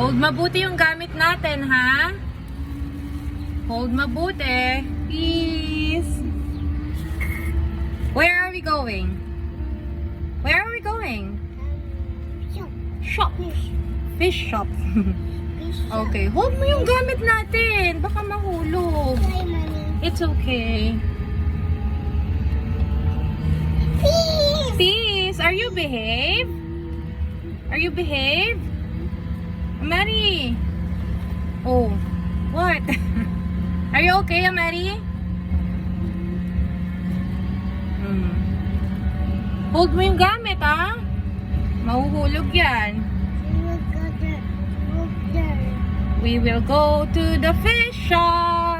Hold mabuti yung gamit natin, ha? Hold mabuti. Please. Where are we going? Where are we going? Shop. Fish shop. Okay, hold mo yung gamit natin. Baka mahulog. It's okay. Peace. Are you behave? Are you behave? Mary. Oh, what? Are you okay, Mary? Hold mo yung gamit, ha? Mahuhulog yan. We will go to the fish shop.